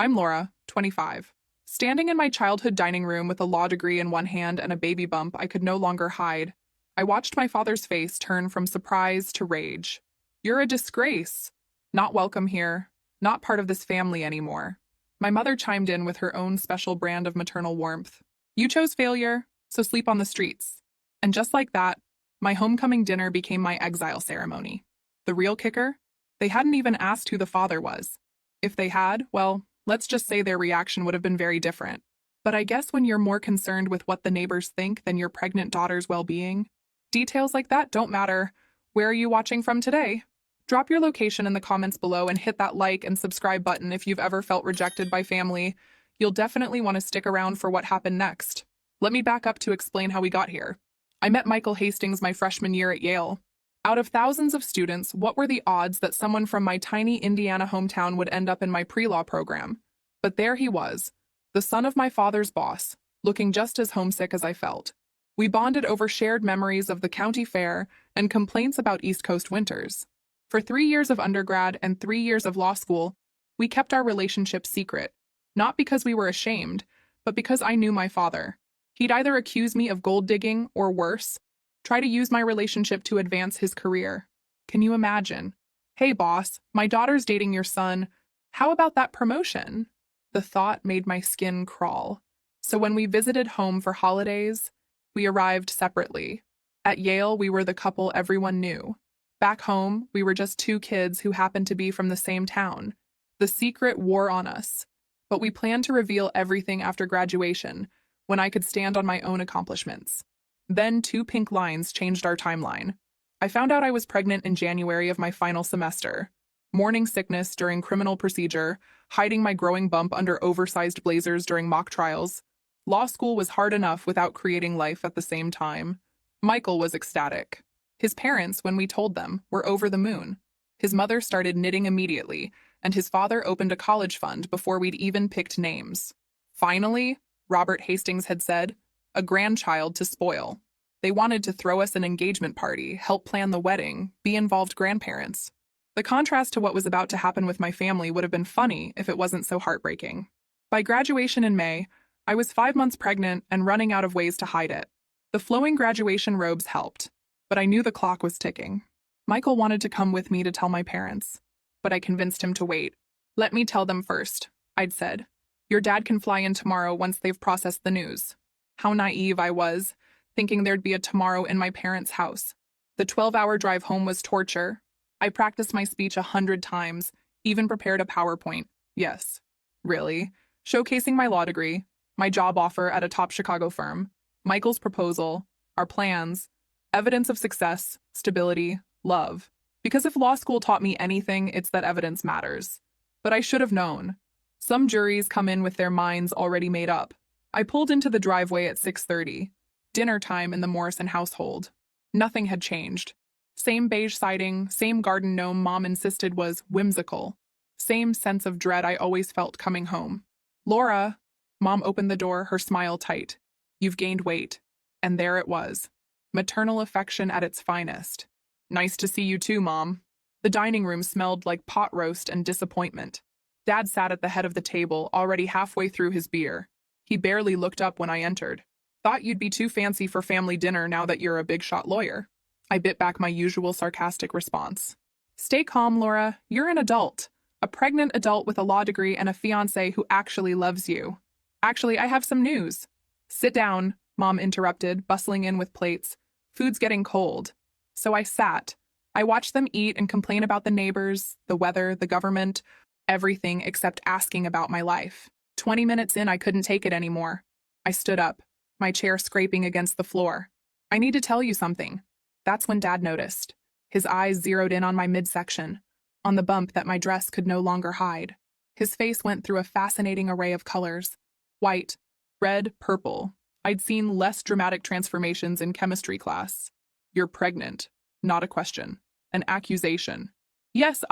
I'm Laura, 25. Standing in my childhood dining room with a law degree in one hand and a baby bump I could no longer hide, I watched my father's face turn from surprise to rage. You're a disgrace. Not welcome here. Not part of this family anymore. My mother chimed in with her own special brand of maternal warmth. You chose failure, so sleep on the streets. And just like that, my homecoming dinner became my exile ceremony. The real kicker? They hadn't even asked who the father was. If they had, well, let's just say their reaction would have been very different. But I guess when you're more concerned with what the neighbors think than your pregnant daughter's well-being, details like that don't matter. Where are you watching from today? Drop your location in the comments below and hit that like and subscribe button if you've ever felt rejected by family. You'll definitely want to stick around for what happened next. Let me back up to explain how we got here. I met Michael Hastings my freshman year at Yale. Out of thousands of students, what were the odds that someone from my tiny Indiana hometown would end up in my pre-law program? But there he was, the son of my father's boss, looking just as homesick as I felt. We bonded over shared memories of the county fair and complaints about East Coast winters. For 3 years of undergrad and 3 years of law school, we kept our relationship secret, not because we were ashamed, but because I knew my father. He'd either accuse me of gold digging or worse, try to use my relationship to advance his career. Can you imagine? Hey boss, my daughter's dating your son. How about that promotion? The thought made my skin crawl. So when we visited home for holidays, we arrived separately. At Yale, we were the couple everyone knew. Back home, we were just two kids who happened to be from the same town. The secret wore on us. But we planned to reveal everything after graduation, when I could stand on my own accomplishments. Then 2 pink lines changed our timeline. I found out I was pregnant in January of my final semester. Morning sickness during criminal procedure, hiding my growing bump under oversized blazers during mock trials. Law school was hard enough without creating life at the same time. Michael was ecstatic. His parents, when we told them, were over the moon. His mother started knitting immediately, and his father opened a college fund before we'd even picked names. Finally, Robert Hastings had said, a grandchild to spoil. They wanted to throw us an engagement party, help plan the wedding, be involved grandparents. The contrast to what was about to happen with my family would have been funny if it wasn't so heartbreaking. By graduation in May, I was 5 months pregnant and running out of ways to hide it. The flowing graduation robes helped, but I knew the clock was ticking. Michael wanted to come with me to tell my parents, but I convinced him to wait. Let me tell them first, I'd said. Your dad can fly in tomorrow once they've processed the news. How naive I was, thinking there'd be a tomorrow in my parents' house. The 12-hour drive home was torture. I practiced my speech 100 times, even prepared a PowerPoint. Yes, really. Showcasing my law degree, my job offer at a top Chicago firm, Michael's proposal, our plans, evidence of success, stability, love. Because if law school taught me anything, it's that evidence matters. But I should have known. Some juries come in with their minds already made up. I pulled into the driveway at 6:30. Dinner time in the Morrison household. Nothing had changed. Same beige siding, same garden gnome Mom insisted was whimsical. Same sense of dread I always felt coming home. Laura, Mom opened the door, her smile tight. You've gained weight. And there it was. Maternal affection at its finest. Nice to see you too, Mom. The dining room smelled like pot roast and disappointment. Dad sat at the head of the table, already halfway through his beer. He barely looked up when I entered. Thought you'd be too fancy for family dinner now that you're a big-shot lawyer. I bit back my usual sarcastic response. Stay calm, Laura. You're an adult. A pregnant adult with a law degree and a fiancé who actually loves you. Actually, I have some news. Sit down, Mom interrupted, bustling in with plates. Food's getting cold. So I sat. I watched them eat and complain about the neighbors, the weather, the government, everything except asking about my life. 20 minutes in, I couldn't take it anymore. I stood up, my chair scraping against the floor. I need to tell you something. That's when Dad noticed. His eyes zeroed in on my midsection, on the bump that my dress could no longer hide. His face went through a fascinating array of colors. White, red, purple. I'd seen less dramatic transformations in chemistry class. You're pregnant. Not a question. An accusation. Yes,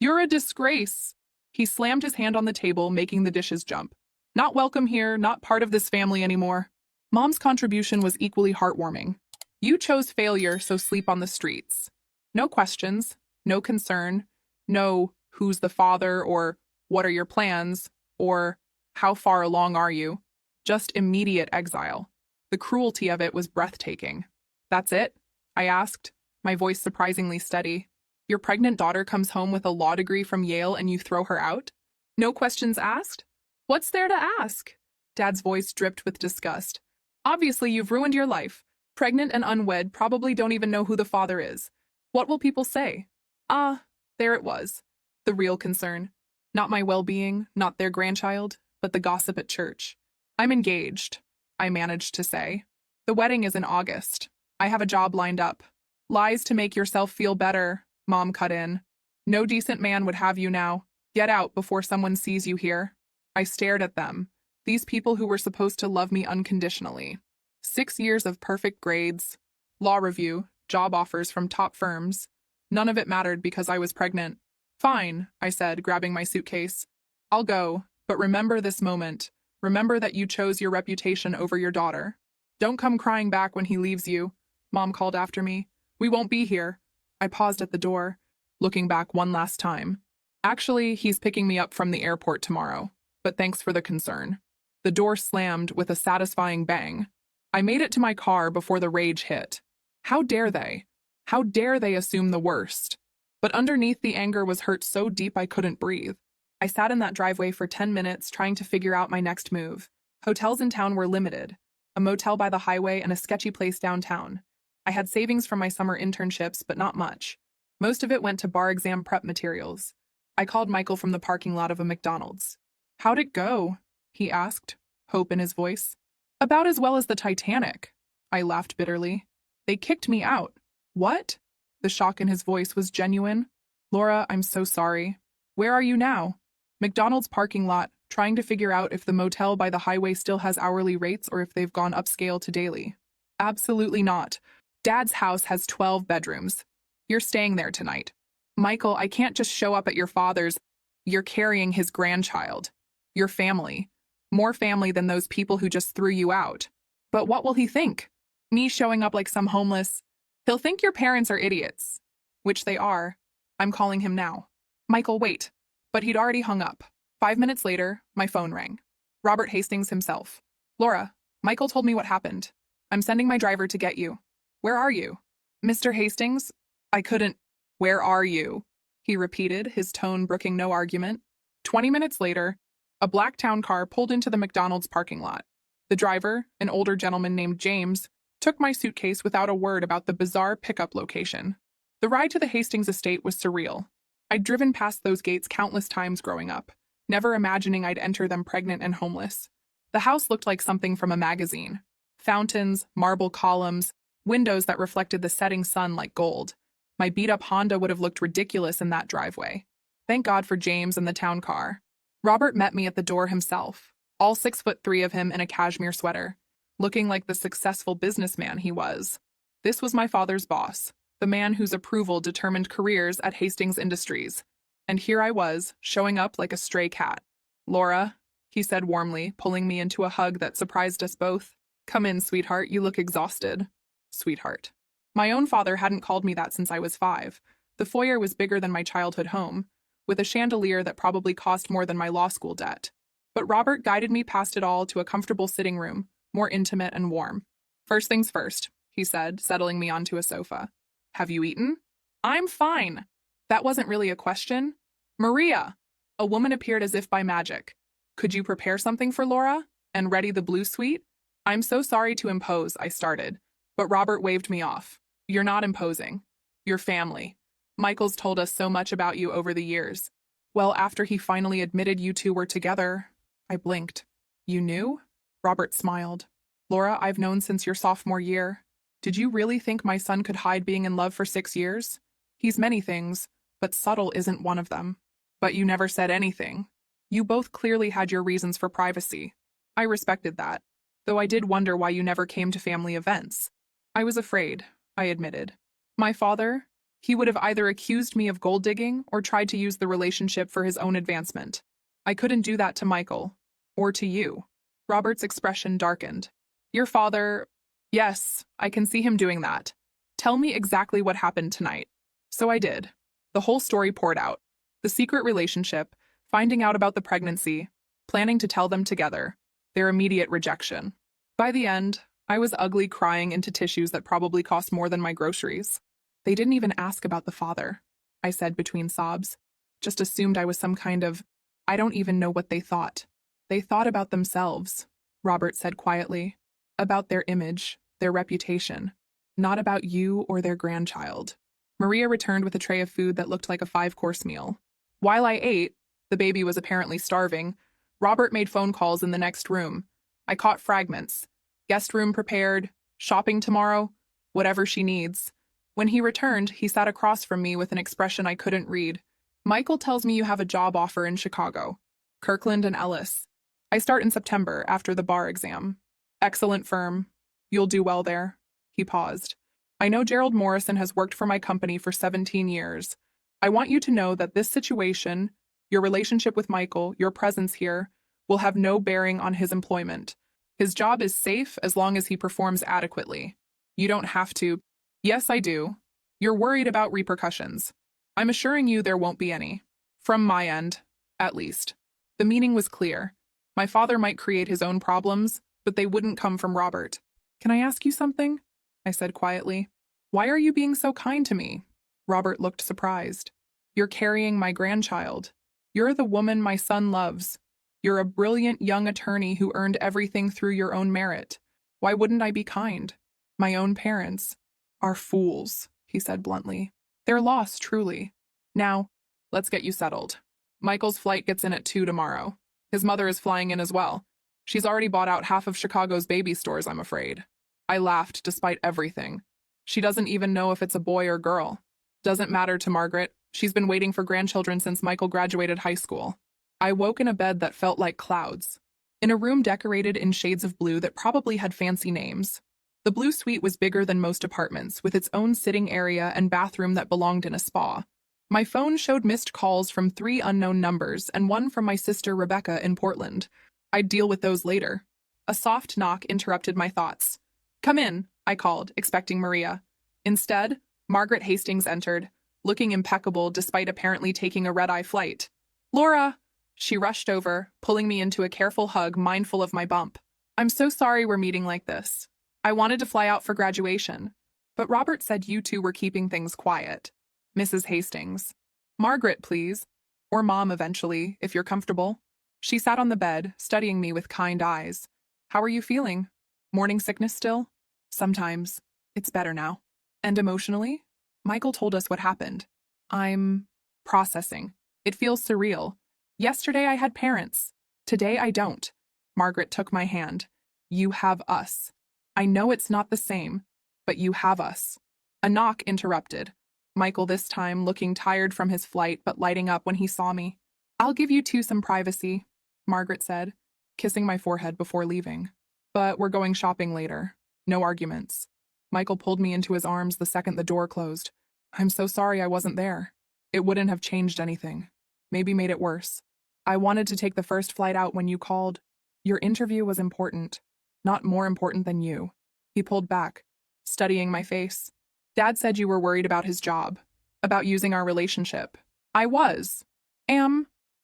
You're a disgrace. He slammed his hand on the table, making the dishes jump. Not welcome here, not part of this family anymore. Mom's contribution was equally heartwarming. You chose failure, so sleep on the streets. No questions, no concern, no who's the father or what are your plans, or how far along are you? Just immediate exile. The cruelty of it was breathtaking. That's it? I asked, my voice surprisingly steady. Your pregnant daughter comes home with a law degree from Yale and you throw her out? No questions asked? What's there to ask? Dad's voice dripped with disgust. Obviously, you've ruined your life. Pregnant and unwed, probably don't even know who the father is. What will people say? Ah, there it was. The real concern. Not my well-being, not their grandchild, but the gossip at church. I'm engaged, I managed to say. The wedding is in August. I have a job lined up. Lies to make yourself feel better, Mom cut in. No decent man would have you now. Get out before someone sees you here. I stared at them. These people who were supposed to love me unconditionally. 6 years of perfect grades, law review, job offers from top firms. None of it mattered because I was pregnant. Fine, I said, grabbing my suitcase. I'll go, but remember this moment. Remember that you chose your reputation over your daughter. Don't come crying back when he leaves you, Mom called after me. We won't be here. I paused at the door, looking back one last time. Actually, he's picking me up from the airport tomorrow, but thanks for the concern. The door slammed with a satisfying bang. I made it to my car before the rage hit. How dare they? How dare they assume the worst? But underneath the anger was hurt so deep I couldn't breathe. I sat in that driveway for 10 minutes trying to figure out my next move. Hotels in town were limited. A motel by the highway and a sketchy place downtown. I had savings from my summer internships, but not much. Most of it went to bar exam prep materials. I called Michael from the parking lot of a McDonald's. How'd it go? He asked, hope in his voice. About as well as the Titanic. I laughed bitterly. They kicked me out. What? The shock in his voice was genuine. Laura, I'm so sorry. Where are you now? McDonald's parking lot, trying to figure out if the motel by the highway still has hourly rates or if they've gone upscale to daily. Absolutely not. Dad's house has 12 bedrooms. You're staying there tonight. Michael, I can't just show up at your father's. You're carrying his grandchild. Your family. More family than those people who just threw you out. But what will he think? Me showing up like some homeless? He'll think your parents are idiots. Which they are. I'm calling him now. Michael, wait. But he'd already hung up. 5 minutes later, my phone rang. Robert Hastings himself. Laura, Michael told me what happened. I'm sending my driver to get you. Where are you? Mr. Hastings? I couldn't. Where are you? He repeated, his tone brooking no argument. 20 minutes later, a black town car pulled into the McDonald's parking lot. The driver, an older gentleman named James, took my suitcase without a word about the bizarre pickup location. The ride to the Hastings estate was surreal. I'd driven past those gates countless times growing up, never imagining I'd enter them pregnant and homeless. The house looked like something from a magazine. Fountains, marble columns, windows that reflected the setting sun like gold. My beat-up Honda would have looked ridiculous in that driveway. Thank God for James and the town car. Robert met me at the door himself, all 6'3" of him in a cashmere sweater, looking like the successful businessman he was. This was my father's boss, the man whose approval determined careers at Hastings Industries. And here I was, showing up like a stray cat. Laura, he said warmly, pulling me into a hug that surprised us both. Come in, sweetheart, you look exhausted. Sweetheart. My own father hadn't called me that since I was 5. The foyer was bigger than my childhood home, with a chandelier that probably cost more than my law school debt. But Robert guided me past it all to a comfortable sitting room, more intimate and warm. First things first, he said, settling me onto a sofa. Have you eaten? I'm fine. That wasn't really a question. Maria! A woman appeared as if by magic. Could you prepare something for Laura? And ready the blue suite? I'm so sorry to impose, I started. But Robert waved me off. You're not imposing. Your family. Michael's told us so much about you over the years. Well, after he finally admitted you two were together, I blinked. You knew? Robert smiled. Laura, I've known since your sophomore year. Did you really think my son could hide being in love for 6 years? He's many things, but subtle isn't one of them. But you never said anything. You both clearly had your reasons for privacy. I respected that, though I did wonder why you never came to family events. I was afraid, I admitted. My father, he would have either accused me of gold digging or tried to use the relationship for his own advancement. I couldn't do that to Michael, or to you. Robert's expression darkened. Your father, yes, I can see him doing that. Tell me exactly what happened tonight. So I did. The whole story poured out. The secret relationship, finding out about the pregnancy, planning to tell them together. Their immediate rejection. By the end, I was ugly crying into tissues that probably cost more than my groceries. They didn't even ask about the father, I said between sobs. Just assumed I was some kind of… I don't even know what they thought. They thought about themselves, Robert said quietly. About their image, their reputation. Not about you or their grandchild. Maria returned with a tray of food that looked like a 5-course meal. While I ate, the baby was apparently starving, Robert made phone calls in the next room. I caught fragments. Guest room prepared, shopping tomorrow, whatever she needs. When he returned, he sat across from me with an expression I couldn't read. Michael tells me you have a job offer in Chicago. Kirkland and Ellis. I start in September after the bar exam. Excellent firm. You'll do well there. He paused. I know Gerald Morrison has worked for my company for 17 years. I want you to know that this situation, your relationship with Michael, your presence here, will have no bearing on his employment. His job is safe as long as he performs adequately. You don't have to. Yes, I do. You're worried about repercussions. I'm assuring you there won't be any. From my end, at least. The meaning was clear. My father might create his own problems, but they wouldn't come from Robert. Can I ask you something? I said quietly. Why are you being so kind to me? Robert looked surprised. You're carrying my grandchild. You're the woman my son loves. You're a brilliant young attorney who earned everything through your own merit. Why wouldn't I be kind? My own parents are fools, he said bluntly. They're lost, truly. Now, let's get you settled. Michael's flight gets in at 2 tomorrow. His mother is flying in as well. She's already bought out half of Chicago's baby stores, I'm afraid. I laughed despite everything. She doesn't even know if it's a boy or girl. Doesn't matter to Margaret. She's been waiting for grandchildren since Michael graduated high school. I woke in a bed that felt like clouds. In a room decorated in shades of blue that probably had fancy names. The blue suite was bigger than most apartments, with its own sitting area and bathroom that belonged in a spa. My phone showed missed calls from 3 unknown numbers and one from my sister Rebecca in Portland. I'd deal with those later. A soft knock interrupted my thoughts. Come in, I called, expecting Maria. Instead, Margaret Hastings entered, looking impeccable despite apparently taking a red-eye flight. Laura! She rushed over, pulling me into a careful hug, mindful of my bump. I'm so sorry we're meeting like this. I wanted to fly out for graduation, but Robert said you two were keeping things quiet. Mrs. Hastings. Margaret, please. Or Mom eventually, if you're comfortable. She sat on the bed, studying me with kind eyes. How are you feeling? Morning sickness still? Sometimes. It's better now. And emotionally? Michael told us what happened. I'm processing. It feels surreal. Yesterday I had parents. Today I don't. Margaret took my hand. You have us. I know it's not the same, but you have us. A knock interrupted. Michael this time looking tired from his flight but lighting up when he saw me. I'll give you two some privacy, Margaret said, kissing my forehead before leaving. But we're going shopping later. No arguments. Michael pulled me into his arms the second the door closed. I'm so sorry I wasn't there. It wouldn't have changed anything. Maybe made it worse. I wanted to take the first flight out when you called. Your interview was important. Not more important than you. He pulled back, studying my face. Dad said you were worried about his job, about using our relationship. I was.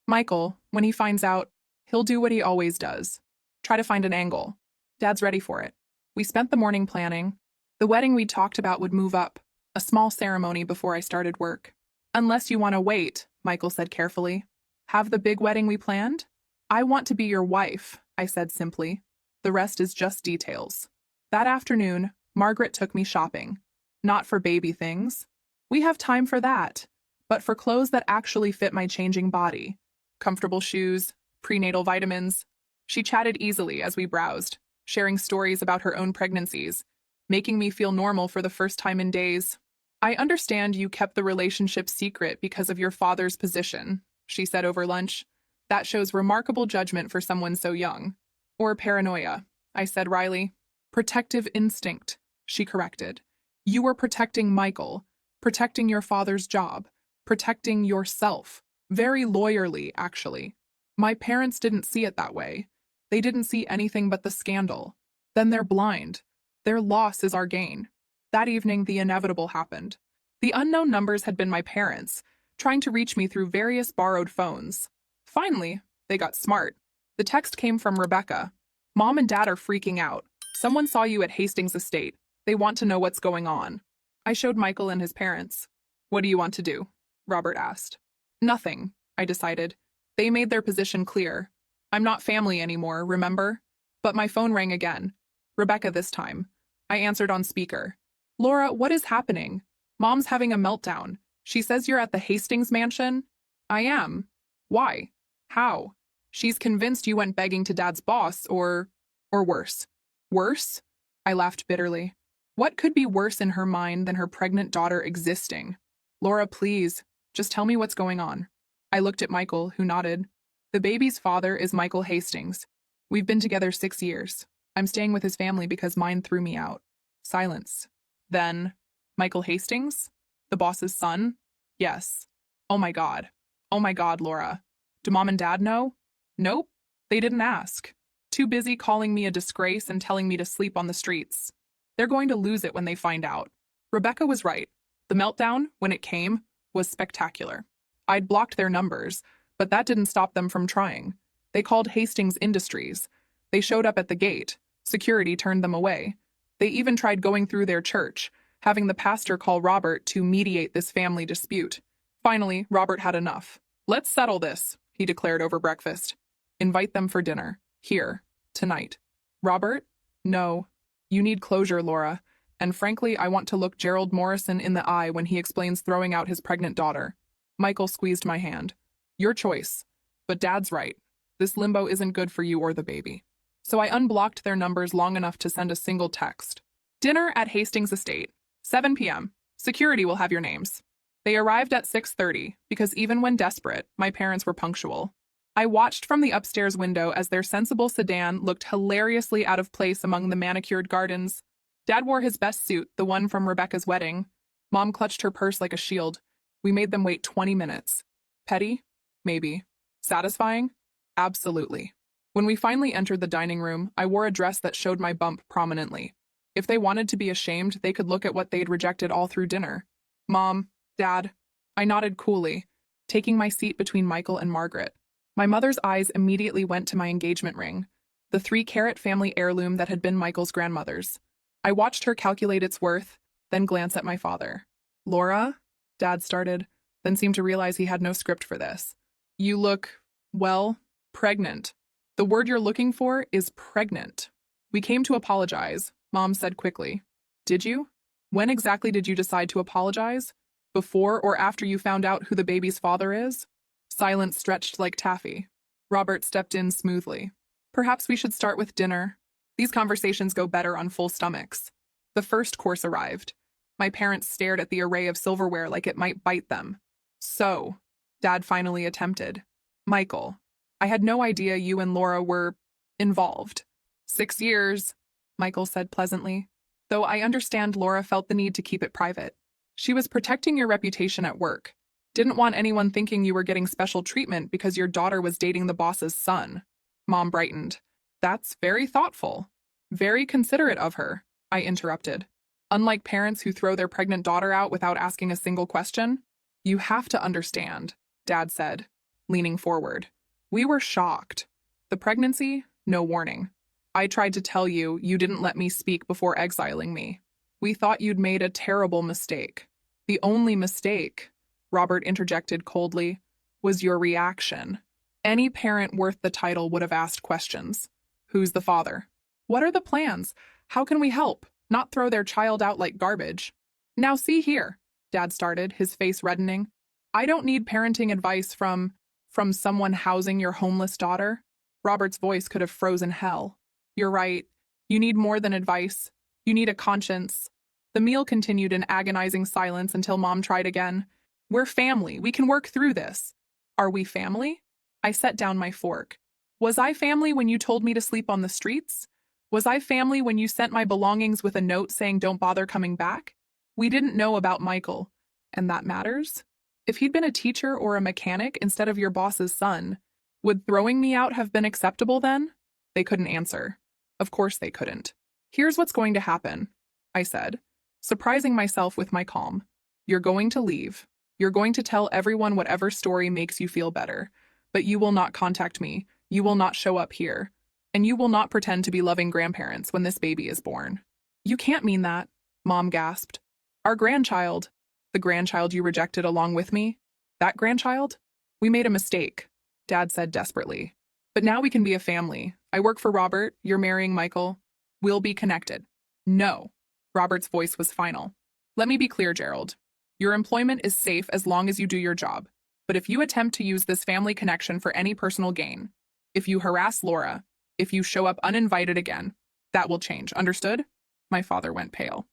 Michael, when he finds out, he'll do what he always does. Try to find an angle. Dad's ready for it. We spent the morning planning. The wedding we talked about would move up, a small ceremony before I started work. Unless you want to wait, Michael said carefully. Have the big wedding we planned? I want to be your wife, I said simply. The rest is just details. That afternoon, Margaret took me shopping. Not for baby things. We have time for that. But for clothes that actually fit my changing body. Comfortable shoes, prenatal vitamins. She chatted easily as we browsed, sharing stories about her own pregnancies, making me feel normal for the first time in days. I understand you kept the relationship secret because of your father's position, she said over lunch. That shows remarkable judgment for someone so young. Or paranoia, I said wryly. Protective instinct, she corrected. You were protecting Michael, protecting your father's job, protecting yourself. Very lawyerly, actually. My parents didn't see it that way. They didn't see anything but the scandal. Then they're blind. Their loss is our gain. That evening, the inevitable happened. The unknown numbers had been my parents, trying to reach me through various borrowed phones. Finally, they got smart. The text came from Rebecca. Mom and Dad are freaking out. Someone saw you at Hastings Estate. They want to know what's going on. I showed Michael and his parents. What do you want to do? Robert asked. Nothing, I decided. They made their position clear. I'm not family anymore, remember? But my phone rang again. Rebecca this time. I answered on speaker. Laura, what is happening? Mom's having a meltdown. She says you're at the Hastings mansion? I am. Why? How? She's convinced you went begging to Dad's boss or worse. Worse? I laughed bitterly. What could be worse in her mind than her pregnant daughter existing? Laura, please, just tell me what's going on. I looked at Michael, who nodded. The baby's father is Michael Hastings. We've been together 6 years. I'm staying with his family because mine threw me out. Silence. Then, Michael Hastings? The boss's son? Yes. Oh my God. Oh my God, Laura. Do Mom and Dad know? Nope. They didn't ask. Too busy calling me a disgrace and telling me to sleep on the streets. They're going to lose it when they find out. Rebecca was right. The meltdown, when it came, was spectacular. I'd blocked their numbers, but that didn't stop them from trying. They called Hastings Industries. They showed up at the gate. Security turned them away. They even tried going through their church, having the pastor call Robert to mediate this family dispute. Finally, Robert had enough. Let's settle this, he declared over breakfast. Invite them for dinner. Here. Tonight. Robert? No. You need closure, Laura. And frankly, I want to look Gerald Morrison in the eye when he explains throwing out his pregnant daughter. Michael squeezed my hand. Your choice. But Dad's right. This limbo isn't good for you or the baby. So I unblocked their numbers long enough to send a single text. Dinner at Hastings Estate. 7 p.m. Security will have your names. They arrived at 6:30 because even when desperate, my parents were punctual. I watched from the upstairs window as their sensible sedan looked hilariously out of place among the manicured gardens. Dad wore his best suit, the one from Rebecca's wedding. Mom clutched her purse like a shield. We made them wait 20 minutes. Petty? Maybe. Satisfying? Absolutely. When we finally entered the dining room, I wore a dress that showed my bump prominently. If they wanted to be ashamed, they could look at what they'd rejected all through dinner. Mom, Dad. I nodded coolly, taking my seat between Michael and Margaret. My mother's eyes immediately went to my engagement ring, the 3-carat family heirloom that had been Michael's grandmother's. I watched her calculate its worth, then glance at my father. Laura? Dad started, then seemed to realize he had no script for this. You look, well, pregnant. The word you're looking for is pregnant. We came to apologize, Mom said quickly. Did you? When exactly did you decide to apologize? Before or after you found out who the baby's father is? Silence stretched like taffy. Robert stepped in smoothly. Perhaps we should start with dinner. These conversations go better on full stomachs. The first course arrived. My parents stared at the array of silverware like it might bite them. So, Dad finally attempted. Michael, I had no idea you and Laura were involved. 6 years, Michael said pleasantly, though I understand Laura felt the need to keep it private. She was protecting your reputation at work. Didn't want anyone thinking you were getting special treatment because your daughter was dating the boss's son. Mom brightened. That's very thoughtful. Very considerate of her, I interrupted. Unlike parents who throw their pregnant daughter out without asking a single question. You have to understand, Dad said, leaning forward. We were shocked. The pregnancy, no warning. I tried to tell you, you didn't let me speak before exiling me. We thought you'd made a terrible mistake. The only mistake, Robert interjected coldly, was your reaction. Any parent worth the title would have asked questions. Who's the father? What are the plans? How can we help? Not throw their child out like garbage. Now see here, Dad started, his face reddening. I don't need parenting advice from someone housing your homeless daughter. Robert's voice could have frozen hell. You're right. You need more than advice. You need a conscience. The meal continued in agonizing silence until Mom tried again. We're family. We can work through this. Are we family? I set down my fork. Was I family when you told me to sleep on the streets? Was I family when you sent my belongings with a note saying don't bother coming back? We didn't know about Michael, and that matters? If he'd been a teacher or a mechanic instead of your boss's son, would throwing me out have been acceptable then? They couldn't answer. Of course they couldn't. Here's what's going to happen, I said, surprising myself with my calm. You're going to leave. You're going to tell everyone whatever story makes you feel better. But you will not contact me. You will not show up here. And you will not pretend to be loving grandparents when this baby is born. You can't mean that, Mom gasped. Our grandchild, the grandchild you rejected along with me, that grandchild? We made a mistake, Dad said desperately. But now we can be a family. I work for Robert, you're marrying Michael. We'll be connected. No. Robert's voice was final. Let me be clear, Gerald. Your employment is safe as long as you do your job. But if you attempt to use this family connection for any personal gain, if you harass Laura, if you show up uninvited again, that will change. Understood? My father went pale.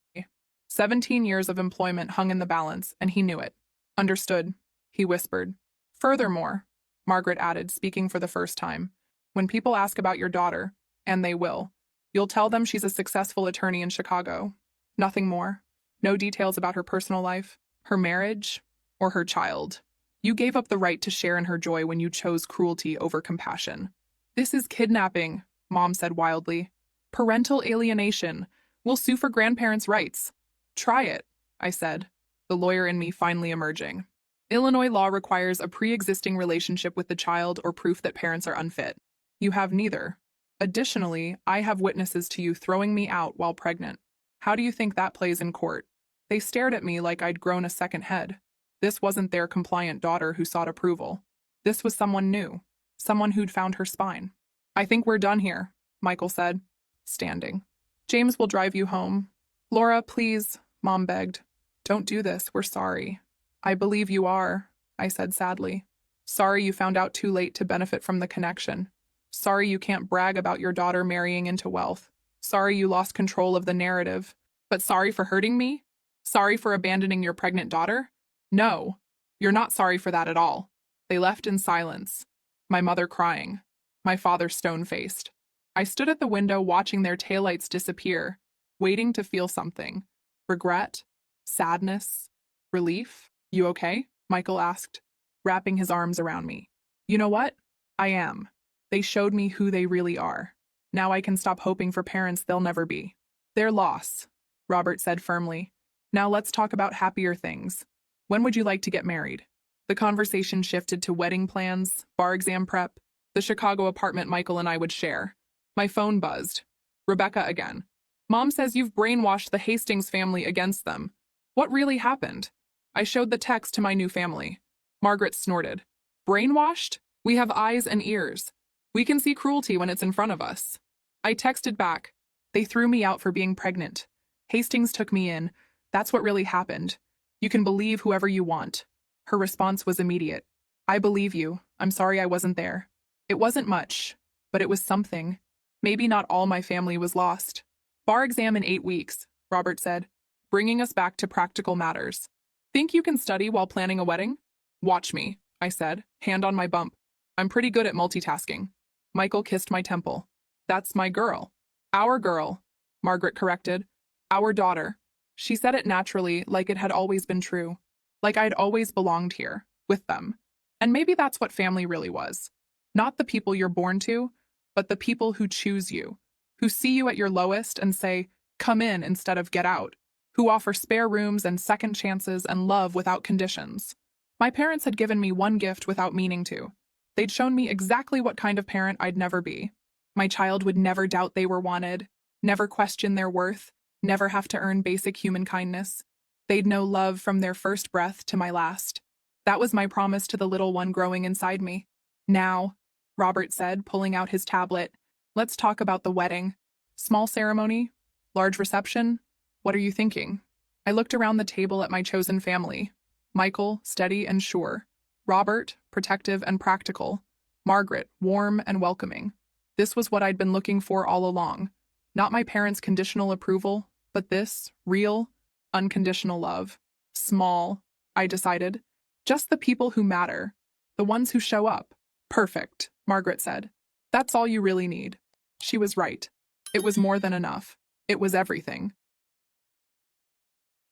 17 years of employment hung in the balance, and he knew it. Understood, he whispered. Furthermore, Margaret added, speaking for the first time, when people ask about your daughter, and they will, you'll tell them she's a successful attorney in Chicago. Nothing more. No details about her personal life, her marriage, or her child. You gave up the right to share in her joy when you chose cruelty over compassion. This is kidnapping, Mom said wildly. Parental alienation. We'll sue for grandparents' rights. Try it, I said, the lawyer in me finally emerging. Illinois law requires a pre-existing relationship with the child or proof that parents are unfit. You have neither. Additionally, I have witnesses to you throwing me out while pregnant. How do you think that plays in court? They stared at me like I'd grown a second head. This wasn't their compliant daughter who sought approval. This was someone new, someone who'd found her spine. I think we're done here, Michael said, standing. James will drive you home. Laura, please, Mom begged. Don't do this, we're sorry. I believe you are, I said sadly. Sorry you found out too late to benefit from the connection. Sorry you can't brag about your daughter marrying into wealth. Sorry you lost control of the narrative. But sorry for hurting me? Sorry for abandoning your pregnant daughter? No, you're not sorry for that at all. They left in silence, my mother crying, my father stone-faced. I stood at the window watching their taillights disappear, waiting to feel something. Regret? Sadness? Relief? You okay? Michael asked, wrapping his arms around me. You know what? I am. They showed me who they really are. Now I can stop hoping for parents they'll never be. Their loss, Robert said firmly. Now let's talk about happier things. When would you like to get married? The conversation shifted to wedding plans, bar exam prep, the Chicago apartment Michael and I would share. My phone buzzed. Rebecca again. Mom says you've brainwashed the Hastings family against them. What really happened? I showed the text to my new family. Margaret snorted. Brainwashed? We have eyes and ears. We can see cruelty when it's in front of us. I texted back. They threw me out for being pregnant. Hastings took me in. That's what really happened. You can believe whoever you want. Her response was immediate. I believe you. I'm sorry I wasn't there. It wasn't much, but it was something. Maybe not all my family was lost. Bar exam in 8 weeks, Robert said, bringing us back to practical matters. Think you can study while planning a wedding? Watch me, I said, hand on my bump. I'm pretty good at multitasking. Michael kissed my temple. That's my girl. Our girl, Margaret corrected. Our daughter. She said it naturally, like it had always been true. Like I'd always belonged here, with them. And maybe that's what family really was. Not the people you're born to, but the people who choose you, who see you at your lowest and say, come in instead of get out, who offer spare rooms and second chances and love without conditions. My parents had given me one gift without meaning to. They'd shown me exactly what kind of parent I'd never be. My child would never doubt they were wanted, never question their worth, never have to earn basic human kindness. They'd know love from their first breath to my last. That was my promise to the little one growing inside me. Now, Robert said, pulling out his tablet, let's talk about the wedding. Small ceremony? Large reception? What are you thinking? I looked around the table at my chosen family. Michael, steady and sure. Robert, protective and practical. Margaret, warm and welcoming. This was what I'd been looking for all along. Not my parents' conditional approval, but this, real, unconditional love. Small, I decided. Just the people who matter. The ones who show up. Perfect, Margaret said. That's all you really need. She was right. It was more than enough. It was everything.